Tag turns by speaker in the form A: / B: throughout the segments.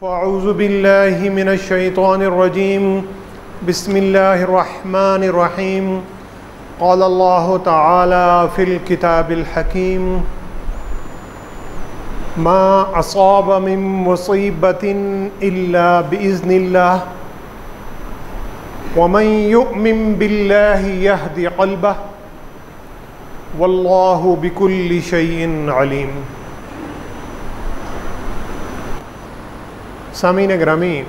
A: फ़अऊज़ु बिल्लाहि मिनश्शैतानिर्रजीम बिस्मिल्लाहिर्रहमानिर्रहीम क़ालल्लाहु तआला फ़िल किताबिल हकीम मा असाब मिन मुसीबतिन इल्ला बिइज़्निल्लाह वमन यु'मिन बिल्लाहि यहदि क़ल्बह वल्लाहु बिकुल्लि शैइन अलीम। सामीन ग्रामी,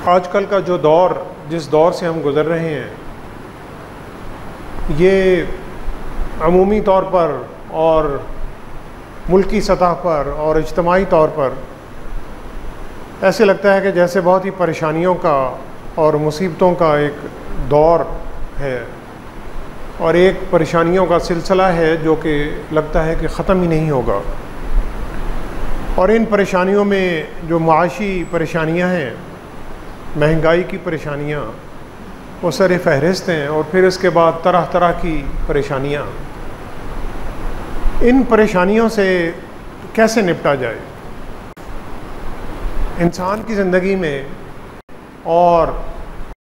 A: आजकल का जो दौर, जिस दौर से हम गुज़र रहे हैं, ये अमूमी तौर पर और मुल्की सतह पर और इज्तमाही तौर पर ऐसे लगता है कि जैसे बहुत ही परेशानियों का और मुसीबतों का एक दौर है और एक परेशानियों का सिलसिला है जो कि लगता है कि ख़त्म ही नहीं होगा। और इन परेशानियों में जो माशी परेशानियां हैं, महंगाई की परेशानियां, वो सर फहरिस्त हैं। और फिर इसके बाद तरह तरह की परेशानियां। इन परेशानियों से कैसे निपटा जाए? इंसान की ज़िंदगी में और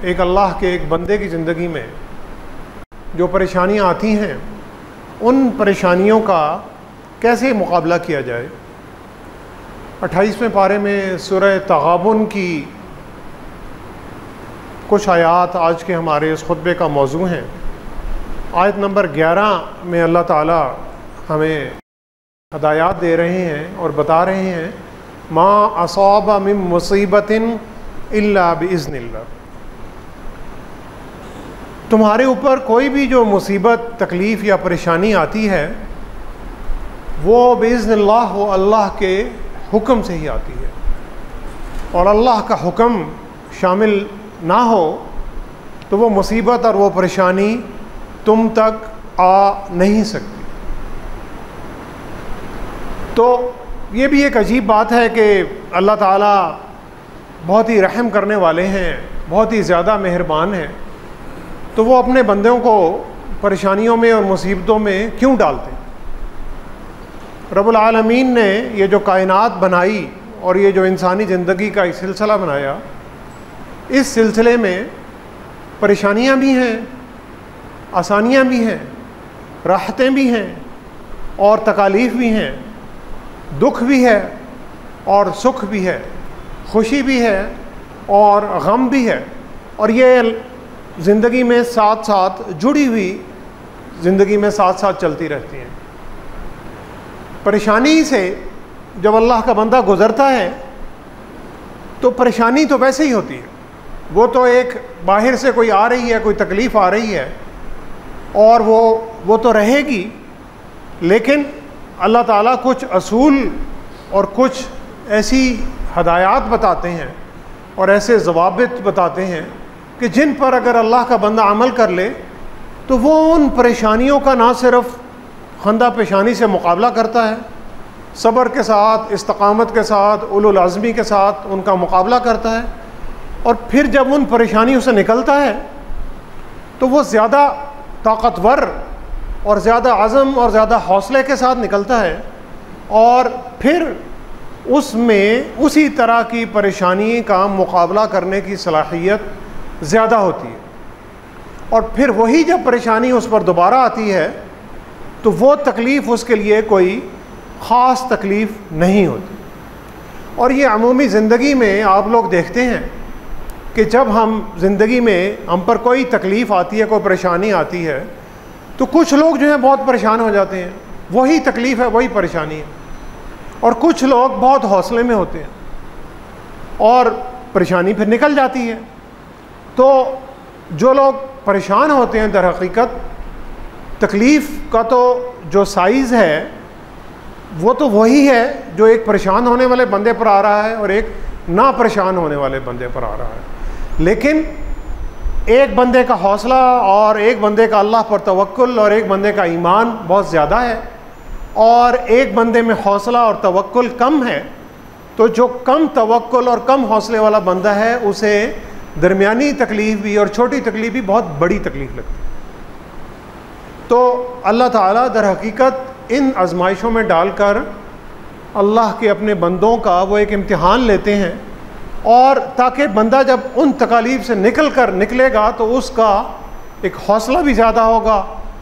A: एक अल्लाह के एक बंदे की ज़िंदगी में जो परेशानियां आती हैं, उन परेशानियों का कैसे मुकाबला किया जाए? 28वें पारे में सूरह तगाबुन की कुछ आयात आज के हमारे इस खुतबे का मौजू हैं। आयत नंबर 11 में अल्लाह ताला हमें हदायत दे रहे हैं और बता रहे हैं, मा असाब मिन मुसीबतिन इल्ला बिइज़्निल्लाह। तुम्हारे ऊपर कोई भी जो मुसीबत, तकलीफ़ या परेशानी आती है, वो बिइज़्निल्लाह हो, अल्लाह के हुक्म से ही आती है। और अल्लाह का हुक्म शामिल ना हो तो वो मुसीबत और वो परेशानी तुम तक आ नहीं सकती। तो ये भी एक अजीब बात है कि अल्लाह ताला बहुत ही रहम करने वाले हैं, बहुत ही ज़्यादा मेहरबान हैं, तो वो अपने बंदों को परेशानियों में और मुसीबतों में क्यों डालते हैं? रब्बुल आलमीन ने ये जो कायनात बनाई और ये जो इंसानी ज़िंदगी का एक सिलसिला बनाया, इस सिलसिले में परेशानियां भी हैं, आसानियां भी हैं, राहतें भी हैं और तकालीफ़ भी हैं, दुख भी है और सुख भी है, खुशी भी है और गम भी है। और ये ज़िंदगी में साथ साथ जुड़ी हुई, ज़िंदगी में साथ साथ चलती रहती हैं। परेशानी से जब अल्लाह का बंदा गुज़रता है तो परेशानी तो वैसे ही होती है, वो तो एक बाहर से कोई आ रही है, कोई तकलीफ़ आ रही है और वो तो रहेगी। लेकिन अल्लाह ताला कुछ असूल और कुछ ऐसी हदायत बताते हैं और ऐसे ज़वाबित बताते हैं कि जिन पर अगर अल्लाह का बंदा अमल कर ले तो वो उन परेशानियों का ना सिर्फ खंदा पेशानी से मुकाबला करता है, सब्र के साथ, इस्तकामत के साथ, उलुल अज़्मी के साथ उनका मुकाबला करता है, और फिर जब उन परेशानियों से निकलता है तो वो ज़्यादा ताकतवर और ज़्यादा अज़म और ज़्यादा हौसले के साथ निकलता है। और फिर उसमें उसी तरह की परेशानी का मुकाबला करने की सलाहियत ज़्यादा होती है। और फिर वही जब परेशानी उस पर दोबारा आती है तो वो तकलीफ़ उसके लिए कोई ख़ास तकलीफ़ नहीं होती। और ये अमूमी ज़िंदगी में आप लोग देखते हैं कि जब हम ज़िंदगी में हम पर कोई तकलीफ़ आती है, कोई परेशानी आती है, तो कुछ लोग जो हैं बहुत परेशान हो जाते हैं, वही तकलीफ़ है, वही परेशानी है। और कुछ लोग बहुत हौसले में होते हैं और परेशानी फिर निकल जाती है। तो जो लोग परेशान होते हैं, दर हकीकत तकलीफ़ का तो जो साइज़ है वो तो वही है जो एक परेशान होने वाले बंदे पर आ रहा है और एक ना परेशान होने वाले बंदे पर आ रहा है। लेकिन एक बंदे का हौसला और एक बंदे का अल्लाह पर तवक्कुल और एक बंदे का ईमान बहुत ज़्यादा है, और एक बंदे में हौसला और तवक्कुल कम है। तो जो कम तवक्कुल और कम हौसले वाला बंदा है, उसे दरमियानी तकलीफ़ भी और छोटी तकलीफ़ भी बहुत बड़ी तकलीफ़ लगती है। तो अल्लाह ताला दर हकीकत इन आजमाइशों में डालकर अल्लाह के अपने बंदों का वो एक इम्तिहान लेते हैं, और ताकि बंदा जब उन तकालीफ से निकलेगा तो उसका एक हौसला भी ज़्यादा होगा,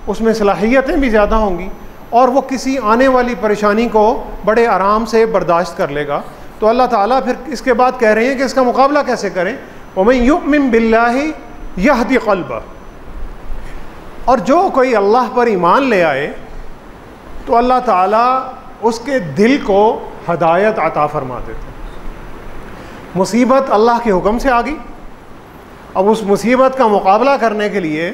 A: उसमें सलाहियतें भी ज़्यादा होंगी, और वो किसी आने वाली परेशानी को बड़े आराम से बर्दाश्त कर लेगा। तो अल्लाह ताला फिर इसके बाद कह रहे हैं कि इसका मुकाबला कैसे करें। वमन युमिन बिल्लाहि यहदी क़ल्बह, और जो कोई अल्लाह पर ईमान ले आए तो अल्लाह ताला उसके दिल को हदायत अता फरमा देते हैं। मुसीबत अल्लाह के हुक्म से आ गई, अब उस मुसीबत का मुकाबला करने के लिए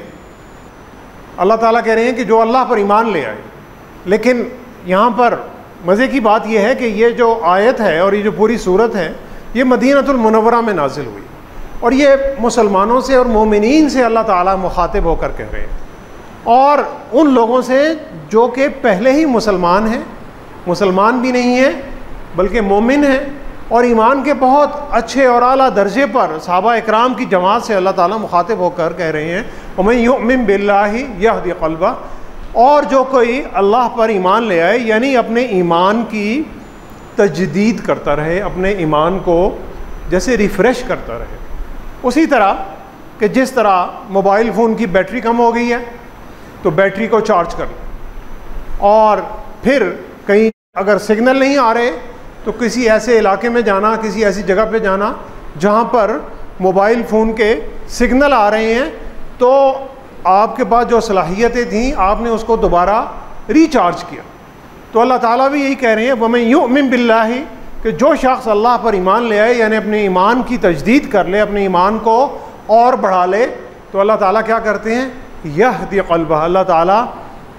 A: अल्लाह ताला कह रहे हैं कि जो अल्लाह पर ईमान ले आए। लेकिन यहाँ पर मज़े की बात यह है कि ये जो आयत है और ये जो पूरी सूरत है ये मदीनतुल मुनव्वरा में नाजिल हुई, और ये मुसलमानों से और मोमिनीन से अल्लाह ताला मुखातिब होकर कह रहे हैं, और उन लोगों से जो कि पहले ही मुसलमान हैं, मुसलमान भी नहीं हैं बल्कि मोमिन हैं, और ईमान के बहुत अच्छे और आला दर्जे पर सहाबा इकराम की जमात से अल्लाह ताला मुखातिब होकर कह रहे हैं वमन युमिन बिल्लाहि यहदी क़ल्बह, और जो कोई अल्लाह पर ईमान ले आए यानी अपने ईमान की तजदीद करता रहे, अपने ईमान को जैसे रिफ़्रेश करता रहे। उसी तरह कि जिस तरह मोबाइल फ़ोन की बैटरी कम हो गई है तो बैटरी को चार्ज कर लें, और फिर कहीं अगर सिग्नल नहीं आ रहे तो किसी ऐसे इलाके में जाना, किसी ऐसी जगह पे जाना जहाँ पर मोबाइल फ़ोन के सिग्नल आ रहे हैं, तो आपके पास जो सलाहियतें थीं आपने उसको दोबारा रिचार्ज किया। तो अल्लाह ताला भी यही कह रहे हैं वमन युमिन बिल्लाहि, कि जो शख्स अल्लाह पर ईमान ले आए यानी अपने ईमान की तजदीद कर ले, अपने ईमान को और बढ़ा ले, तो अल्लाह ताला क्या करते हैं, यहदी क़ल्बह, अल्लाह ताला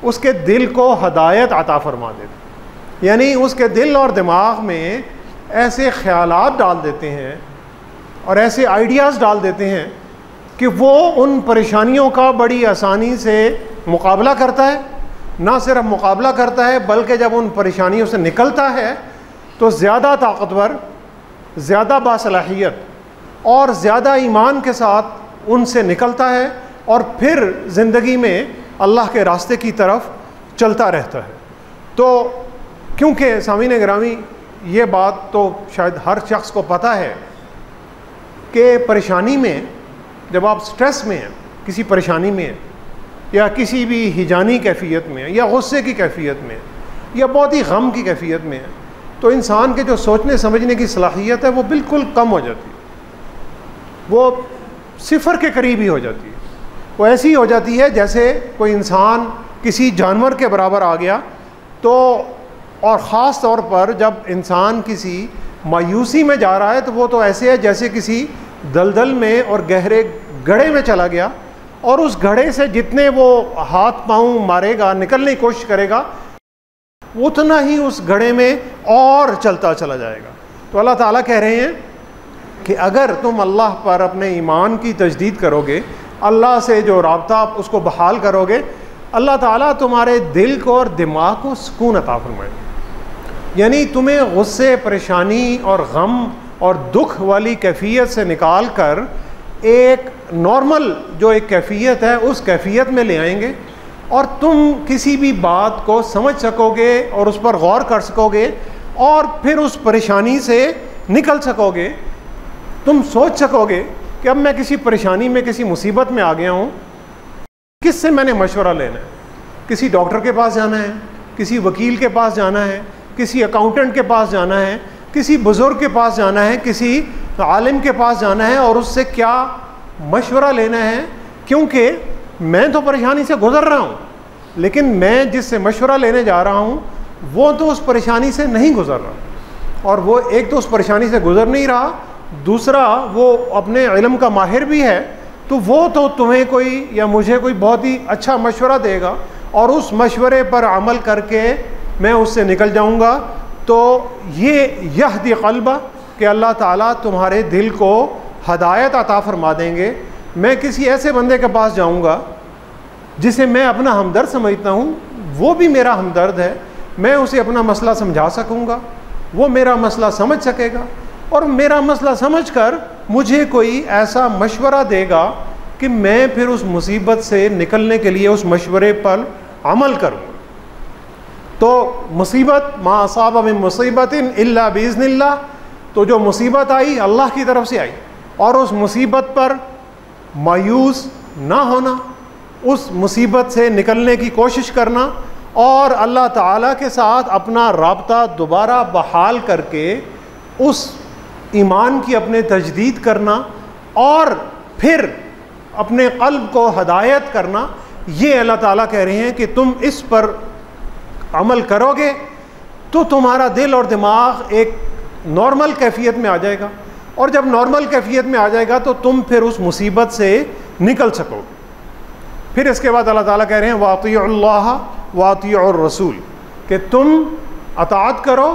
A: उसके दिल को हदायत अता फरमा देते, यानी उसके दिल और दिमाग में ऐसे ख़यालात डाल देते हैं और ऐसे आइडियाज़ डाल देते हैं कि वो उन परेशानियों का बड़ी आसानी से मुकाबला करता है। ना सिर्फ मुकाबला करता है बल्कि जब उन परेशानियों से निकलता है तो ज़्यादा ताकतवर, ज़्यादा बासलाहियत और ज़्यादा ईमान के साथ उनसे निकलता है, और फिर ज़िंदगी में अल्लाह के रास्ते की तरफ चलता रहता है। तो क्योंकि सामीन गिरामी ये बात तो शायद हर शख्स को पता है कि परेशानी में, जब आप स्ट्रेस में हैं, किसी परेशानी में या किसी भी हिजानी कैफियत में या गुस्से की कैफियत में या बहुत ही गम की कैफियत में है, तो इंसान के जो सोचने समझने की सलाहियत है वो बिल्कुल कम हो जाती है, वो सिफर के करीब ही हो जाती है। वो ऐसी हो जाती है जैसे कोई इंसान किसी जानवर के बराबर आ गया। तो और ख़ास तौर पर जब इंसान किसी मायूसी में जा रहा है तो वो तो ऐसे है जैसे किसी दलदल में और गहरे गड्ढे में चला गया, और उस गड्ढे से जितने वो हाथ पाँव मारेगा, निकलने की कोशिश करेगा, उतना ही उस गड्ढे में और चलता चला जाएगा। तो अल्लाह ताला कह रहे हैं कि अगर तुम अल्लाह पर अपने ईमान की तजदीद करोगे, अल्लाह से जो राब्ता उसको बहाल करोगे, अल्लाह ताला तुम्हारे दिल को और दिमाग को सुकून अता फरमाएगा। यानी तुम्हें गुस्से, परेशानी और गम और दुख वाली कैफियत से निकाल कर एक नॉर्मल जो एक कैफियत है उस कैफियत में ले आएंगे, और तुम किसी भी बात को समझ सकोगे और उस पर गौर कर सकोगे, और फिर उस परेशानी से निकल सकोगे। तुम सोच सकोगे कि अब मैं किसी परेशानी में, किसी मुसीबत में आ गया हूँ, किससे मैंने मशवरा लेना है? किसी डॉक्टर के पास जाना है, किसी वकील के पास जाना है, किसी अकाउंटेंट के पास जाना है, किसी बुज़ुर्ग के पास जाना है, किसी आलिम के पास जाना है, और उससे क्या मशवरा लेना है? क्योंकि मैं तो परेशानी से गुज़र रहा हूँ, लेकिन मैं जिससे मशवरा लेने जा रहा हूँ वो तो उस परेशानी से नहीं गुज़र रहा, और वो एक तो उस परेशानी से गुज़र नहीं रहा, दूसरा वो अपने इल्म का माहिर भी है, तो वो तो तुम्हें कोई या मुझे कोई बहुत ही अच्छा मशवरा देगा, और उस मशवरे पर अमल करके मैं उससे निकल जाऊँगा। तो ये यहदी क़ल्बह कि अल्लाह ताला तुम्हारे दिल को हदायत अता फरमा देंगे। मैं किसी ऐसे बंदे के पास जाऊँगा जिसे मैं अपना हमदर्द समझता हूँ, वो भी मेरा हमदर्द है, मैं उसे अपना मसला समझा सकूँगा, वो मेरा मसला समझ सकेगा, और मेरा मसला समझकर मुझे कोई ऐसा मशवरा देगा कि मैं फिर उस मुसीबत से निकलने के लिए उस मशवरे पर अमल करूँगा। तो मुसीबत मा असाब मिन मुसीबतिन इल्ला बिइज़्निल्लाह, तो जो मुसीबत आई अल्लाह की तरफ से आई, और उस मुसीबत पर मायूस ना होना, उस मुसीबत से निकलने की कोशिश करना और अल्लाह ताला के साथ अपना राब्ता दोबारा बहाल करके उस ईमान की अपने तजदीद करना और फिर अपने क़ल्ब को हदायत करना। ये अल्लाह ताला कह रहे हैं कि तुम इस पर अमल करोगे तो तुम्हारा दिल और दिमाग एक नॉर्मल कैफियत में आ जाएगा, और जब नॉर्मल कैफियत में आ जाएगा तो तुम फिर उस मुसीबत से निकल सकोगे। फिर इसके बाद अल्लाह ताला कह रहे हैं वातिउल्लाह वातिउर रसूल, कि तुम अताअत करो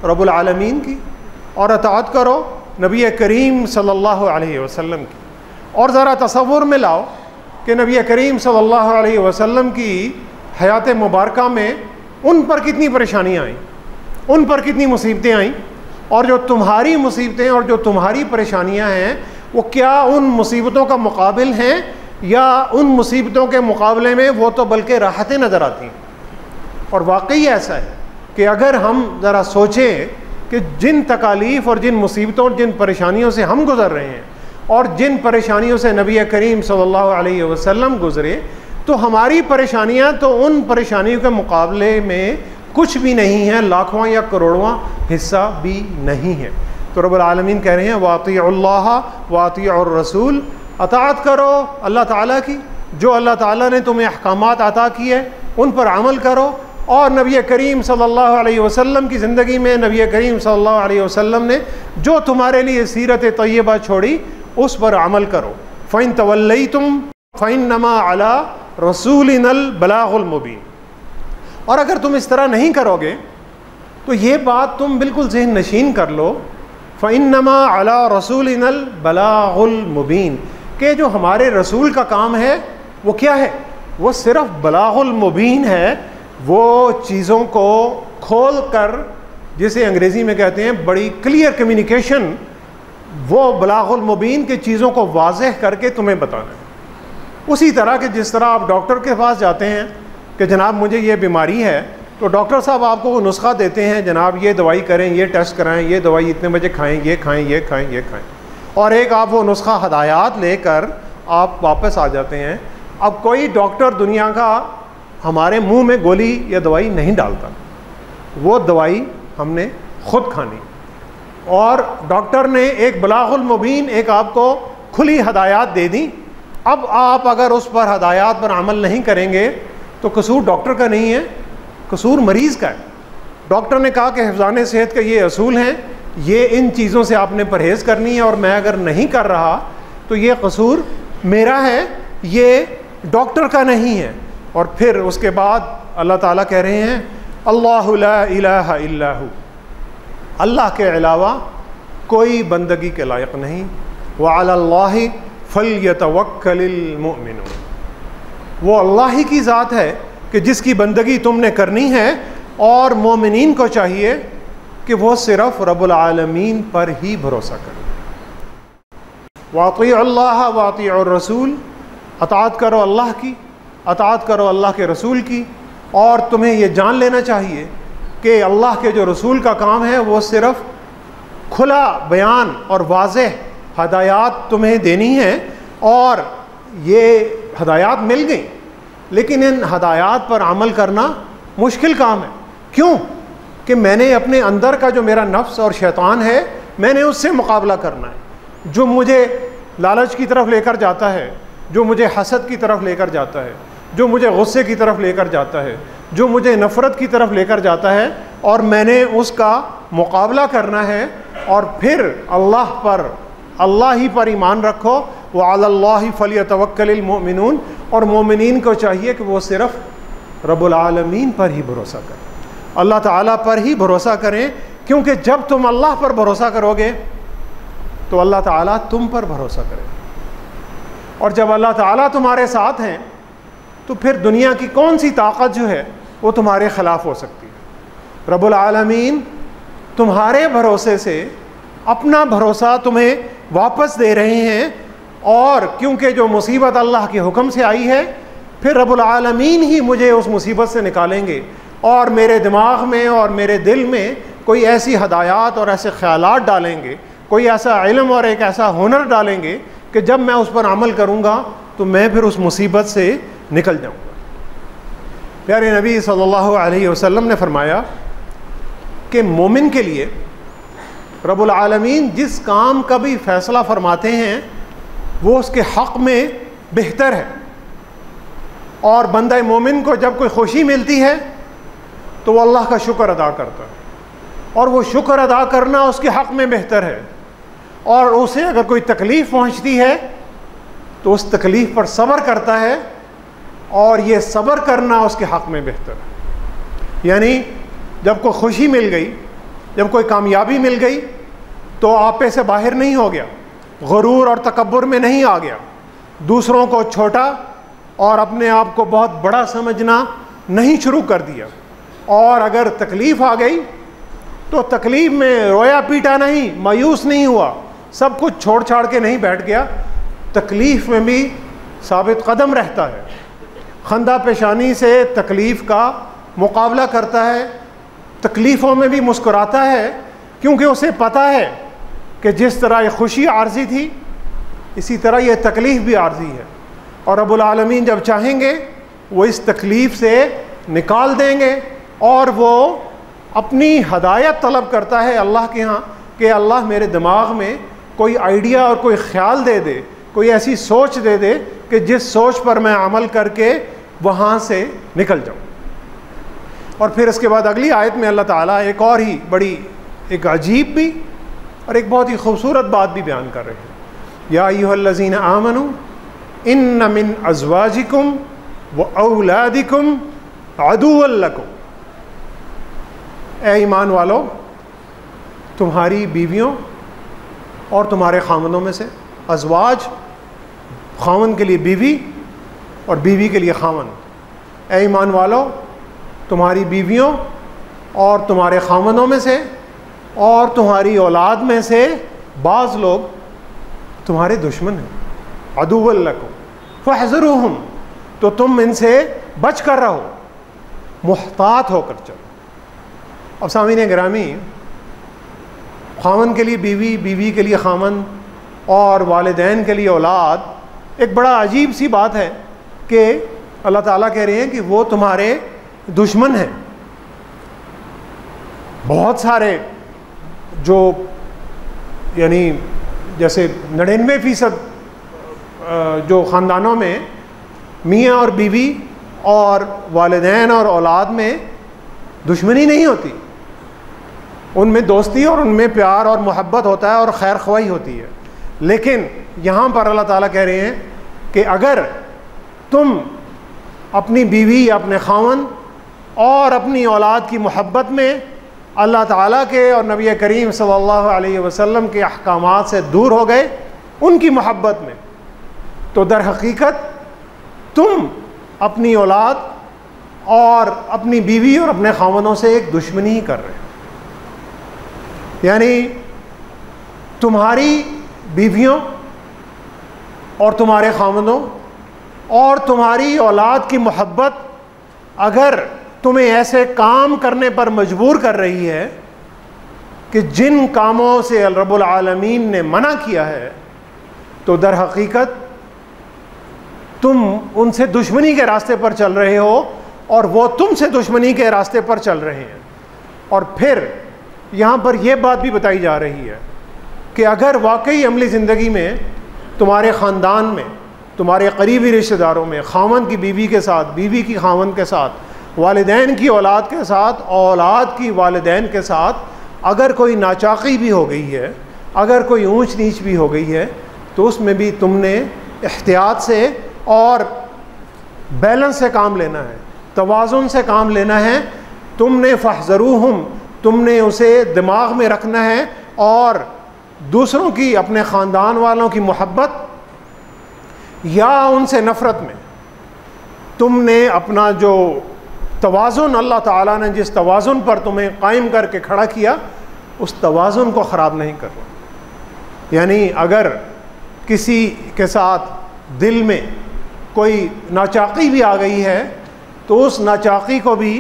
A: रब्बुल आलमीन की और अताअत करो नबी करीम सल्लल्लाहु अलैहि वसल्लम की। और ज़रा तसव्वुर में लाओ कि नबी करीम सल्लल्लाहु अलैहि वसल्लम की हयात मुबारका में उन पर कितनी परेशानियाँ आईं, उन पर कितनी मुसीबतें आईं, और जो तुम्हारी मुसीबतें और जो तुम्हारी परेशानियाँ हैं वो क्या उन मुसीबतों का मुकाबिल हैं, या उन मुसीबतों के मुकाबले में वो तो बल्कि राहतें नज़र आती हैं। और वाकई ऐसा है कि अगर हम ज़रा सोचें कि जिन तकालीफ़ और जिन मुसीबतों और जिन परेशानियों से हम गुज़र रहे हैं और जिन परेशानियों से नबी करीम सल्लल्लाहु अलैहि वसल्लम गुज़रे, तो हमारी परेशानियां तो उन परेशानियों के मुकाबले में कुछ भी नहीं है, लाखवां या करोड़वां हिस्सा भी नहीं है। तो रब्बुल आलमीन कह रहे हैं वातिउल्लाह वातिउर रसूल, अताअत करो अल्लाह ताला की, जो अल्लाह ताला ने तुम्हें अहकामात अता किए उन पर अमल करो, और नबी करीम सल्लल्लाहु अलैहि वसल्लम की ज़िंदगी में नबी करीम सल्लल्लाहु अलैहि वसल्लम ने जो तुम्हारे लिए सीरत तय्यबा छोड़ी उस पर अमल करो। फ़इन तवल्लैतुम फ़इन्नमा अला रसूलिनल बलागुल मुबीन। और अगर तुम इस तरह नहीं करोगे तो ये बात तुम बिल्कुल ज़हन नशीन कर लो, फ़इन्नमा अला रसूलिनल बलागुल मुबीन, कि जो हमारे रसूल का काम है वो क्या है, वो सिर्फ़ बलागुल मुबीन है, वो चीज़ों को खोल कर, जिसे अंग्रेज़ी में कहते हैं बड़ी क्लियर कम्युनिकेशन, वो बलागुल मुबीन के चीज़ों को वाज़ेह करके तुम्हें बताना है। उसी तरह कि जिस तरह आप डॉक्टर के पास जाते हैं कि जनाब मुझे ये बीमारी है, तो डॉक्टर साहब आपको वो नुस्खा देते हैं, जनाब ये दवाई करें, ये टेस्ट कराएं, ये दवाई इतने बजे खाएं, ये खाएं, ये खाएं, ये खाएं, और एक आप वो नुस्खा हदायत लेकर आप वापस आ जाते हैं। अब कोई डॉक्टर दुनिया का हमारे मुंह में गोली या दवाई नहीं डालता, वो दवाई हमने खुद खानी, और डॉक्टर ने एक बलागुल मुबीन एक आपको खुली हदायत दे दी। अब आप अगर उस पर हदायत पर अमल नहीं करेंगे तो कसूर डॉक्टर का नहीं है, कसूर मरीज़ का है। डॉक्टर ने कहा कि हिफ़्ज़ान सेहत के ये असूल हैं, ये इन चीज़ों से आपने परहेज़ करनी है, और मैं अगर नहीं कर रहा तो ये कसूर मेरा है, ये डॉक्टर का नहीं है। और फिर उसके बाद अल्लाह ताला कह रहे हैं अल्लाहु ला इलाहा इल्ला हु, अल्लाह के अलावा कोई बंदगी के लायक नहीं, व अलल्लाहि फल्यतवक्कलिल मुमिनून, वो अल्लाह ही की ज़ात है कि जिसकी बंदगी तुमने करनी है, और मोमिनीन को चाहिए कि वो सिर्फ़ रब्बुल आलमीन पर ही भरोसा करें। वातिउल्लाह वातिउर रसूल, अताअत करो अल्लाह की, अताअत करो अल्लाह के रसूल की, और तुम्हें ये जान लेना चाहिए कि अल्लाह के जो रसूल का काम है वो सिर्फ़ खुला बयान और वाज़ेह हदायत तुम्हें देनी है, और ये हदायत मिल गई, लेकिन इन हदायत पर अमल करना मुश्किल काम है। क्यों? कि मैंने अपने अंदर का जो मेरा नफ्स और शैतान है, मैंने उससे मुकाबला करना है, जो मुझे लालच की तरफ लेकर जाता है, जो मुझे हसद की तरफ लेकर जाता है, जो मुझे गुस्से की तरफ लेकर जाता है, जो मुझे नफ़रत की तरफ लेकर जाता है, और मैंने उसका मुकाबला करना है। और फिर अल्लाह पर, अल्लाह ही पर ईमान रखो, व अलल्लाहि फल्यतवक्कलिल मुमिनून, और मोमिनीन को चाहिए कि वो सिर्फ़ रब्बुल आलमीन पर ही भरोसा करें, अल्लाह ताला पर ही भरोसा करें, क्योंकि जब तुम अल्लाह पर भरोसा करोगे तो अल्लाह ताला तुम पर भरोसा करें, और जब अल्लाह ताला तुम्हारे साथ हैं तो फिर दुनिया की कौन सी ताकत जो है वो तुम्हारे ख़िलाफ़ हो सकती है। रब्बुल आलमीन तुम्हारे भरोसे से अपना भरोसा तुम्हें वापस दे रहे हैं, और क्योंकि जो मुसीबत अल्लाह के हुक्म से आई है, फिर रब्बुल आलमीन ही मुझे उस मुसीबत से निकालेंगे, और मेरे दिमाग में और मेरे दिल में कोई ऐसी हदायत और ऐसे ख्यालात डालेंगे, कोई ऐसा इल्म और एक ऐसा हुनर डालेंगे कि जब मैं उस पर अमल करूँगा तो मैं फिर उस मुसीबत से निकल जाऊँगा। प्यारे नबी सल्लल्लाहु अलैहि वसल्लम ने फरमाया कि मोमिन के लिए रब्बुल आलमीन जिस काम का भी फ़ैसला फरमाते हैं वो उसके हक़ में बेहतर है, और बंदा मोमिन को जब कोई खुशी मिलती है तो वो अल्लाह का शुक्र अदा करता है, और वो शुक्र अदा करना उसके हक़ में बेहतर है। और उसे अगर कोई तकलीफ़ पहुंचती है तो उस तकलीफ़ पर सब्र करता है, और ये सब्र करना उसके हक़ में बेहतर है। यानी जब कोई खुशी मिल गई, जब कोई कामयाबी मिल गई तो आपे से बाहर नहीं हो गया, गुरूर और तकब्बुर में नहीं आ गया, दूसरों को छोटा और अपने आप को बहुत बड़ा समझना नहीं शुरू कर दिया। और अगर तकलीफ़ आ गई तो तकलीफ़ में रोया पीटा नहीं, मायूस नहीं हुआ, सब कुछ छोड़ छाड़ के नहीं बैठ गया, तकलीफ़ में भी साबित कदम रहता है, खंदा पेशानी से तकलीफ़ का मुकाबला करता है, तकलीफ़ों में भी मुस्कुराता है, क्योंकि उसे पता है कि जिस तरह ये खुशी आर्जी थी इसी तरह ये तकलीफ़ भी आर्जी है, और रब्बुल आलमीन जब चाहेंगे वो इस तकलीफ़ से निकाल देंगे। और वो अपनी हदायत तलब करता है अल्लाह के यहाँ कि अल्लाह मेरे दिमाग में कोई आइडिया और कोई ख्याल दे दे, कोई ऐसी सोच दे दे कि जिस सोच पर मैं अमल करके वहाँ से निकल जाऊँ। और फिर इसके बाद अगली आयत में अल्लाह ताला एक और ही बड़ी एक अजीब भी और एक बहुत ही खूबसूरत बात भी बयान कर रहे हैं। या अय्युहल्लज़ीना आमनू इन्न मिन अज़वाजिकुम व औलादिकुम अदुव्वन लकुम। ए ईमान वालो, तुम्हारी बीवियों और तुम्हारे खामनों में से, अज़वाज खामन के लिए बीवी और बीवी के लिए खामन, ए ईमान वालो तुम्हारी बीवियों और तुम्हारे खामनों में से और तुम्हारी औलाद में से बाज़ लोग तुम्हारे दुश्मन हैं, अदुव्वन लकुम फहज़रुहुम, तो तुम इनसे बच कर रहो, मुहतात होकर चलो। अब सामीन गिरामी, खामन के लिए बीवी, बीवी के लिए खामन और वालिदैन के लिए औलाद, एक बड़ा अजीब सी बात है कि अल्लाह ताला कह रहे हैं कि वो तुम्हारे दुश्मन हैं। बहुत सारे जो यानी जैसे 99% जो ख़ानदानों में मियाँ और बीवी और वालिदैन और औलाद में दुश्मनी नहीं होती, उनमें दोस्ती और उनमें प्यार और मोहब्बत होता है और खैर ख्वाही होती है। लेकिन यहाँ पर अल्लाह ताला कह रहे हैं कि अगर तुम अपनी बीवी, अपने खावन और अपनी औलाद की मोहब्बत में अल्लाह ताला के और नबी करीम सल्लल्लाहु अलैहि वसल्लम के अहकामात से दूर हो गए, उनकी मोहब्बत में, तो दर हकीकत तुम अपनी औलाद और अपनी बीवी और अपने खावनों से एक दुश्मनी ही कर रहे हो। यानी तुम्हारी बीवियों और तुम्हारे खावनों और तुम्हारी औलाद की मोहब्बत अगर तुम्हें ऐसे काम करने पर मजबूर कर रही है कि जिन कामों से रब्बुल आलमीन ने मना किया है, तो दर हकीकत तुम उनसे दुश्मनी के रास्ते पर चल रहे हो और वो तुमसे दुश्मनी के रास्ते पर चल रहे हैं। और फिर यहाँ पर यह बात भी बताई जा रही है कि अगर वाकई अमली ज़िंदगी में तुम्हारे ख़ानदान में, तुम्हारे करीबी रिश्तेदारों में, खामन की बीवी के साथ, बीवी की खामन के साथ, वालिदैन की औलाद के साथ, औलाद की वालिदैन के साथ अगर कोई नाचाकी भी हो गई है, अगर कोई ऊंच नीच भी हो गई है, तो उसमें भी तुमने एहतियात से और बैलेंस से काम लेना है, तवाज़ुन से काम लेना है। तुमने फहज़रूहुम, तुमने उसे दिमाग में रखना है और दूसरों की, अपने ख़ानदान वालों की मोहब्बत या उनसे नफ़रत में तुमने अपना जो तवाज़ुन, अल्लाह ताला ने जिस तवाज़ुन पर तुम्हें कायम करके खड़ा किया, उस तवाज़ुन को ख़राब नहीं करना। यानी अगर किसी के साथ दिल में कोई नाचाकी भी आ गई है, तो उस नाचाकी को भी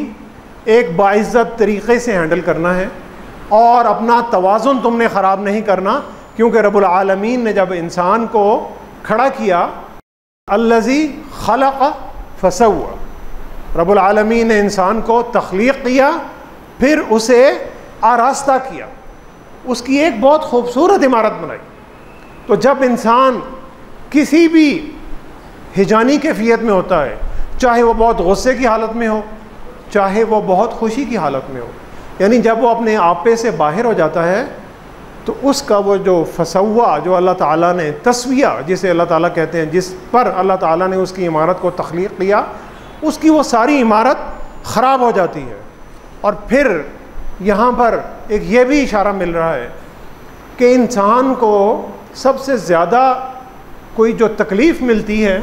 A: एक बाइज़्ज़त तरीक़े से हैंडल करना है और अपना तवाज़ुन तुमने ख़राब नहीं करना, क्योंकि रब्बुल आलमीन ने जब इंसान को खड़ा किया, अल्लज़ी खलक़ फसव्वा, रब्बुल आलमीन ने इंसान को तख्लीक़ किया, फिर उसे आरास्ता किया, उसकी एक बहुत खूबसूरत इमारत बनाई। तो जब इंसान किसी भी हिजानी कैफियत में होता है, चाहे वो बहुत गुस्से की हालत में हो, चाहे वो बहुत खुशी की हालत में हो, यानी जब वो अपने आपे से बाहर हो जाता है, तो उसका वो जो फसव्वा, जो अल्लाह ताला ने तस्विया जिसे अल्लाह ताला कहते हैं, जिस पर अल्लाह ताला ने उसकी इमारत को तख्लीक़ किया, उसकी वो सारी इमारत ख़राब हो जाती है। और फिर यहाँ पर एक ये भी इशारा मिल रहा है कि इंसान को सबसे ज़्यादा कोई जो तकलीफ़ मिलती है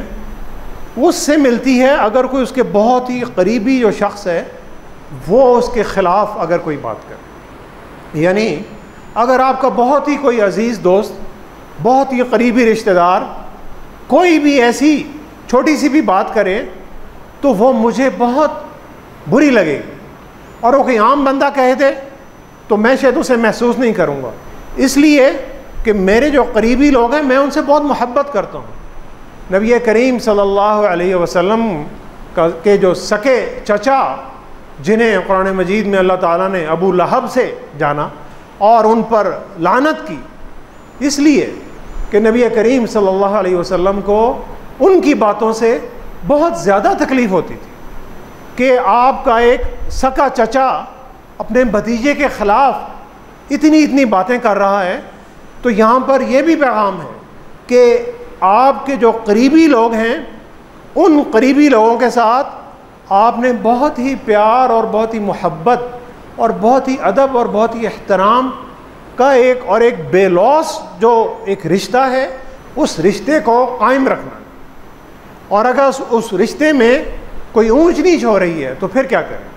A: उससे मिलती है अगर कोई उसके बहुत ही करीबी जो शख्स है वो उसके ख़िलाफ़ अगर कोई बात करे। यानी अगर आपका बहुत ही कोई अज़ीज़ दोस्त, बहुत ही करीबी रिश्तेदार कोई भी ऐसी छोटी सी भी बात करे तो वो मुझे बहुत बुरी लगेगी, और वो कोई आम बंदा कह दे तो मैं शायद उसे महसूस नहीं करूँगा, इसलिए कि मेरे जो करीबी लोग हैं मैं उनसे बहुत मोहब्बत करता हूँ। नबी करीम सल्लल्लाहु अलैहि वसल्लम के जो सके चचा, जिन्हें कुरान मजीद में अल्लाह ताला ने अबू लहब से जाना और उन पर लानत की, इसलिए कि नबी करीम सल्लल्लाहु अलैहि वसल्लम को उनकी बातों से बहुत ज़्यादा तकलीफ़ होती थी कि आपका एक सका चचा अपने भतीजे के ख़िलाफ़ इतनी बातें कर रहा है। तो यहाँ पर यह भी पैगाम है कि आपके जो करीबी लोग हैं उन करीबी लोगों के साथ आपने बहुत ही प्यार और बहुत ही मोहब्बत और बहुत ही अदब और बहुत ही एहतराम का एक बेलौस जो एक रिश्ता है, उस रिश्ते को कायम रखना। और अगर उस रिश्ते में कोई ऊंच नीच हो रही है तो फिर क्या करें?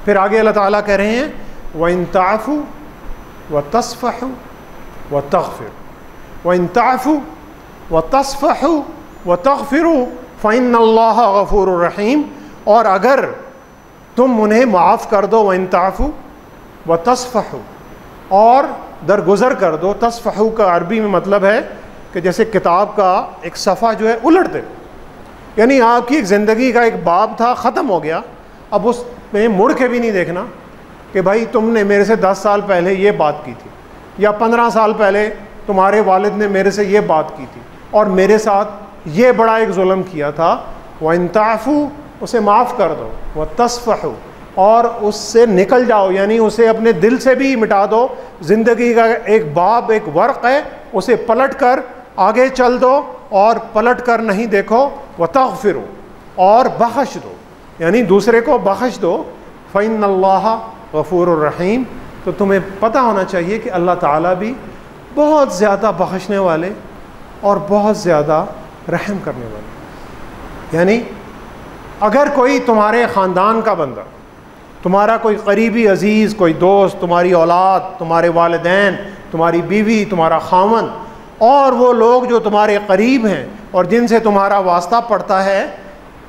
A: फिर आगे अल्लाह ताला कह रहे हैं व इन ताफ़ू व तस्फ़हू व तग़फ़िरू व इन ताफ़ू व तस्फ़हू व तग़फ़िरू फ़इन्नल्लाह गफ़ूरुर रहीम। और अगर तुम उन्हें माफ़ कर दो, व इन ताफ़ू व तस्फ़हू, और दरगुज़र कर दो। तस्फ़हू का अरबी में मतलब है कि जैसे किताब का एक सफ़ा जो है उलट दे, यानी आपकी एक ज़िंदगी का एक बाब था, ख़त्म हो गया, अब उस में मुड़ के भी नहीं देखना कि भाई तुमने मेरे से 10 साल पहले ये बात की थी या 15 साल पहले तुम्हारे वालिद ने मेरे से ये बात की थी और मेरे साथ ये बड़ा एक जुल्म किया था। व इन ताफ़ू, उसे माफ़ कर दो, व तस्फ़हू, और उससे निकल जाओ, यानी उसे अपने दिल से भी मिटा दो। ज़िंदगी का एक बाब, एक वर्क़ है, उसे पलट कर आगे चल दो और पलट कर नहीं देखो। व तग़फ़िरू, और बख्श दो, यानी दूसरे को बख्श दो। फ़इन्नल्लाह गफ़ूरुर रहीम, तो तुम्हें पता होना चाहिए कि अल्लाह ताला भी बहुत ज़्यादा बख्शने वाले और बहुत ज़्यादा रहम करने वाले। यानी अगर कोई तुम्हारे ख़ानदान का बंदा, तुम्हारा कोई करीबी अज़ीज़, कोई दोस्त, तुम्हारी औलाद, तुम्हारे वालिदैन, तुम्हारी बीवी, तुम्हारा खामन, और वो लोग जो तुम्हारे करीब हैं और जिनसे तुम्हारा वास्ता पड़ता है,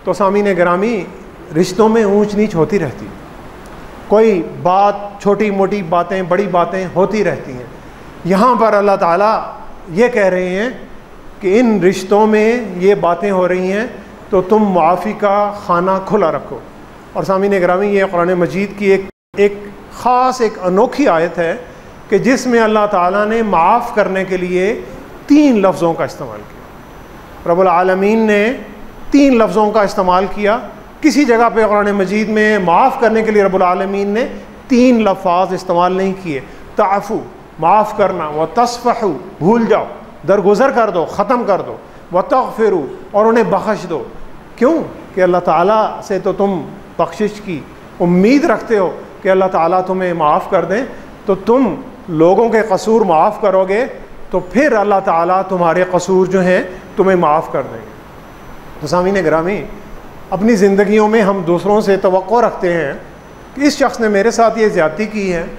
A: तो सामीन गिरामी रिश्तों में ऊंच नीच होती रहती है। कोई बात, छोटी मोटी बातें, बड़ी बातें होती रहती हैं। यहाँ पर अल्लाह ताला ये कह रहे हैं कि इन रिश्तों में ये बातें हो रही हैं तो तुम माफ़ी का खाना खुला रखो। और सामीन गिरामी ये कुरान मजीद की एक ख़ास, एक अनोखी आयत है कि जिसमें अल्लाह ताला ने माफ़ करने के लिए 3 लफ्ज़ों का इस्तेमाल किया। रब्बुल आलमीन ने 3 लफ्ज़ों का इस्तेमाल किया। किसी जगह पे कुरान मजीद में माफ़ करने के लिए रब्बुल आलमीन ने 3 लफ्ज़ इस्तेमाल नहीं किए। ताफ़ू, माफ़ करना, व तस्फ़हू, भूल जाओ, दरगुज़र कर दो, ख़त्म कर दो, व तग़फ़िरू, और उन्हें बख्श दो। क्यों? कि अल्लाह ताला से तो तुम बख्शिश की उम्मीद रखते हो कि अल्लाह ताला तुम्हें माफ़ कर दें, तो तुम लोगों के कसूर माफ़ करोगे तो फिर अल्लाह ताला तुम्हारे कसूर जो हैं तुम्हें माफ़ कर देंगे। तो सामीन गिरामी, अपनी ज़िंदगियों में हम दूसरों से तवक्को रखते हैं कि इस शख्स ने मेरे साथ ये ज़्यादती की है,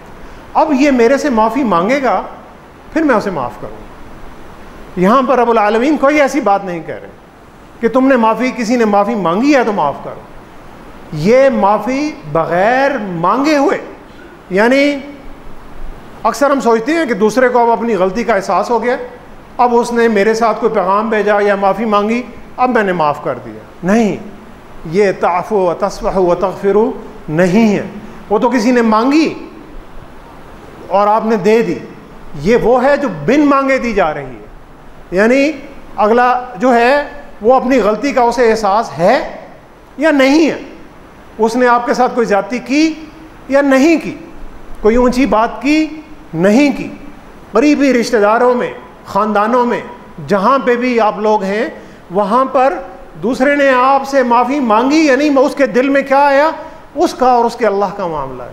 A: अब ये मेरे से माफ़ी मांगेगा, फिर मैं उसे माफ़ करूँगा। यहाँ पर रब्बुल आलमीन कोई ऐसी बात नहीं कह रहे कि तुमने माफ़ी, किसी ने माफ़ी मांगी है तो माफ़ करो। ये माफ़ी बग़ैर मांगे हुए, यानी अक्सर हम सोचते हैं कि दूसरे को अब अपनी गलती का एहसास हो गया, अब उसने मेरे साथ कोई पैगाम भेजा या माफ़ी मांगी, अब मैंने माफ़ कर दिया। नहीं, ये ताफ़ु व तस्फ़हु व तग़फ़िरु नहीं है। वो तो किसी ने मांगी और आपने दे दी। ये वो है जो बिन मांगे दी जा रही है, यानी अगला जो है वो अपनी गलती का उसे एहसास है या नहीं है, उसने आपके साथ कोई ज़्यादती की या नहीं की, कोई ऊंची बात की नहीं की। करीबी रिश्तेदारों में, ख़ानदानों में, जहाँ पे भी आप लोग हैं, वहाँ पर दूसरे ने आपसे माफ़ी मांगी या नहीं, उसके दिल में क्या आया, उसका और उसके अल्लाह का मामला है।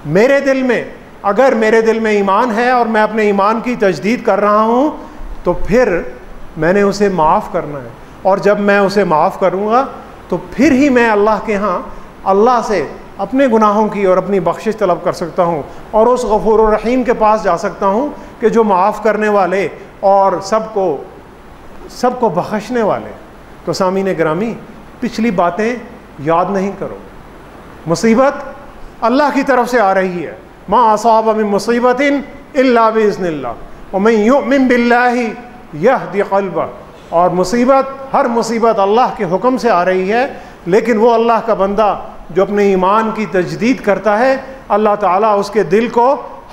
A: मेरे दिल में, अगर मेरे दिल में ईमान है और मैं अपने ईमान की तजदीद कर रहा हूँ, तो फिर मैंने उसे माफ़ करना है। और जब मैं उसे माफ़ करूँगा तो फिर ही मैं अल्लाह के यहाँ अल्लाह से अपने गुनाहों की और अपनी बख्शिश तलब कर सकता हूँ और उस गफूर रहीम के पास जा सकता हूँ कि जो माफ़ करने वाले और सबको बख्शने वाले। तो सामीन गिरामी, पिछली बातें याद नहीं करो। मुसीबत अल्लाह की तरफ से आ रही है। मा असाब मिन मुसीबतिन इल्ला बिइज़्निल्लाह व मन युमिन बिल्लाहि यहदी क़ल्बह। और मुसीबत, हर मुसीबत अल्लाह के हुक्म से आ रही है, लेकिन वो अल्लाह का बंदा जो अपने ईमान की तजदीद करता है, अल्लाह ताला उसके दिल को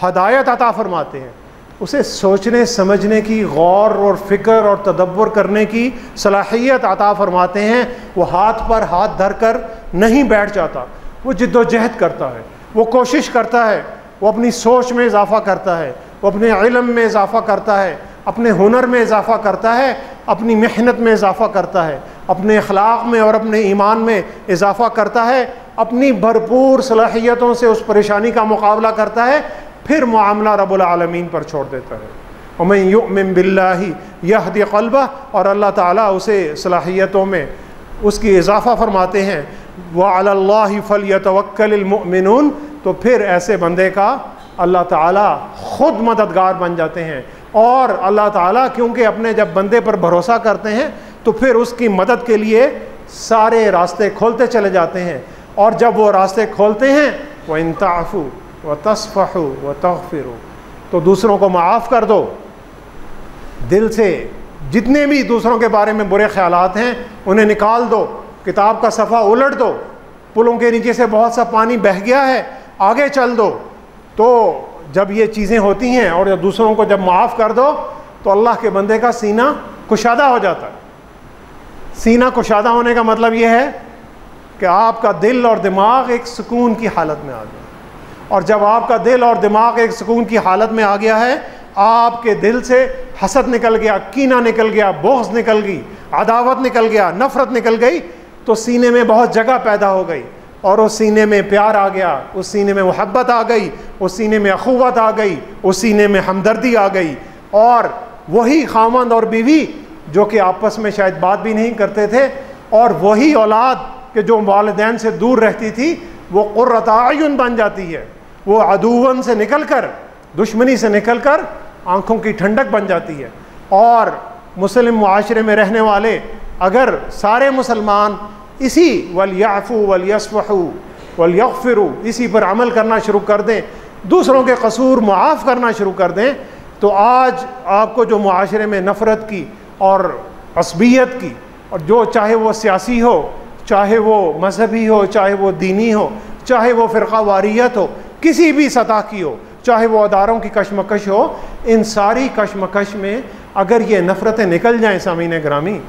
A: हदायत अता फरमाते हैं, उसे सोचने समझने की, गौर और फ़िक्र और तदब्बर करने की सलाहियत अता फरमाते हैं। वो हाथ पर हाथ धर कर नहीं बैठ जाता, वो जिद्दोजहद करता है, वो कोशिश करता है, वो अपनी सोच में इजाफ़ा करता है, वो अपने इल्म में इजाफ़ा करता है, अपने हुनर में इजाफ़ा करता है, अपनी मेहनत में इजाफ़ा करता है, अपने अखलाक में और अपने ईमान में इजाफ़ा करता है, अपनी भरपूर सलाहियतों से उस परेशानी का मुकाबला करता है, फिर मामला रब्बुल आलमीन पर छोड़ देता है। वमन युमिन बिल्लाहि यहदी क़ल्बह, और अल्लाह ताला उसे सलाहियतों में उसकी इजाफ़ा फरमाते हैं। व अलल्लाहि फलयतवक्कलिल मुमिनून, तो फिर ऐसे बंदे का अल्लाह ताला ख़ुद मददगार बन जाते हैं। और अल्लाह ताला क्योंकि अपने जब बंदे पर भरोसा करते हैं तो फिर उसकी मदद के लिए सारे रास्ते खोलते चले जाते हैं। और जब वो रास्ते खोलते हैं, व इन ताफ़ू व तस्फ़हू व तग़फ़िरू, तो दूसरों को माफ़ कर दो, दिल से जितने भी दूसरों के बारे में बुरे ख्यालात हैं उन्हें निकाल दो, किताब का सफ़ा उलट दो, पुलों के नीचे से बहुत सा पानी बह गया है, आगे चल दो। तो जब ये चीज़ें होती हैं और जब दूसरों को जब माफ़ कर दो तो अल्लाह के बंदे का सीना कुशादा हो जाता है। सीना कुशादा होने का मतलब ये है कि आपका दिल और दिमाग एक सुकून की हालत में आ गया। और जब आपका दिल और दिमाग एक सुकून की हालत में आ गया है, आपके दिल से हसद निकल गया, कीना निकल गया, बोझ निकल गई, अदावत निकल गया, नफ़रत निकल गई, तो सीने में बहुत जगह पैदा हो गई और उस सीने में प्यार आ गया, उस सीने में मोहब्बत आ गई, उस सीने में अखुवत आ गई, उस सीने में हमदर्दी आ गई। और वही खामंद और बीवी जो कि आपस में शायद बात भी नहीं करते थे, और वही औलाद के जो वालिदैन से दूर रहती थी, वो क़ुर्रत आयुन बन जाती है, वो अदुवन से निकल कर, दुश्मनी से निकल कर आँखों की ठंडक बन जाती है। और मुस्लिम मुआशरे में रहने वाले अगर सारे मुसलमान इसी वलयाफ़ू वलयस्फ़हू वलयग़फ़िरू इसी पर अमल करना शुरू कर दें, दूसरों के कसूर मुआफ़ करना शुरू कर दें, तो आज आपको जो मुआशरे में नफ़रत की और असबियत की, और जो चाहे वो सियासी हो, चाहे वो मजहबी हो, चाहे वो दीनी हो, चाहे वो फ़िरक़ा वारियत हो, किसी भी सतह की हो, चाहे वो अदारों की कशमकश हो, इन सारी कशमकश में अगर ये नफ़रतें निकल जाएँ सामीन गिरामी,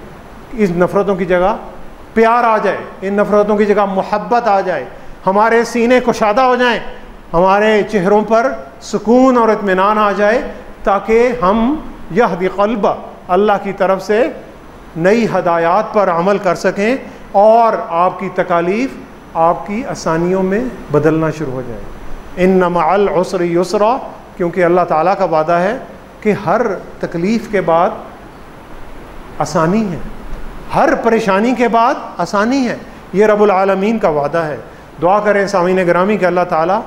A: इस नफ़रतों की जगह प्यार आ जाए, इन नफ़रतों की जगह मोहब्बत आ जाए, हमारे सीने कुशादा हो जाएं, हमारे चेहरों पर सुकून और इत्मीनान आ जाए, ताकि हम यहदी क़ल्ब अल्लाह की तरफ से नई हदायत पर अमल कर सकें और आपकी तकालीफ़ आपकी आसानियों में बदलना शुरू हो जाए। इन्ना मअल उसरि युसरा, क्योंकि अल्लाह ताला का वादा है कि हर तकलीफ़ के बाद आसानी है, हर परेशानी के बाद आसानी है। ये रब्बुल आलमीन का वादा है। दुआ करें सामीन गिरामी कि अल्लाह ताला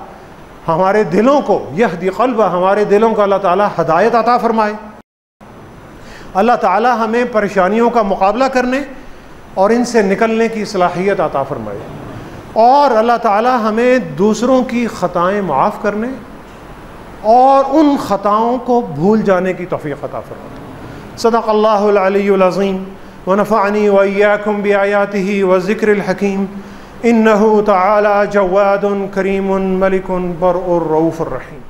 A: हमारे दिलों को यहदी क़ल्ब, हमारे दिलों को अल्लाह ताला हदायत अता फ़रमाए। अल्लाह ताला हमें परेशानियों का मुकाबला करने और इनसे निकलने की सलाहियत अता फ़रमाए। और अल्लाह ताला हमें दूसरों की ख़ताएँ माफ़ करने और उन ख़ताओं को भूल जाने की तौफ़ीक़ अता फरमाए। सदक़ल्लाहुल अलियुल अज़ीम व नफ़अनी व इय्याकुम बिआयातिही व ज़िक्रिल हकीम। इन्नहु तआला जव्वादुन करीमुन मलिकुन बर्रुर रऊफ़ुर रहीम।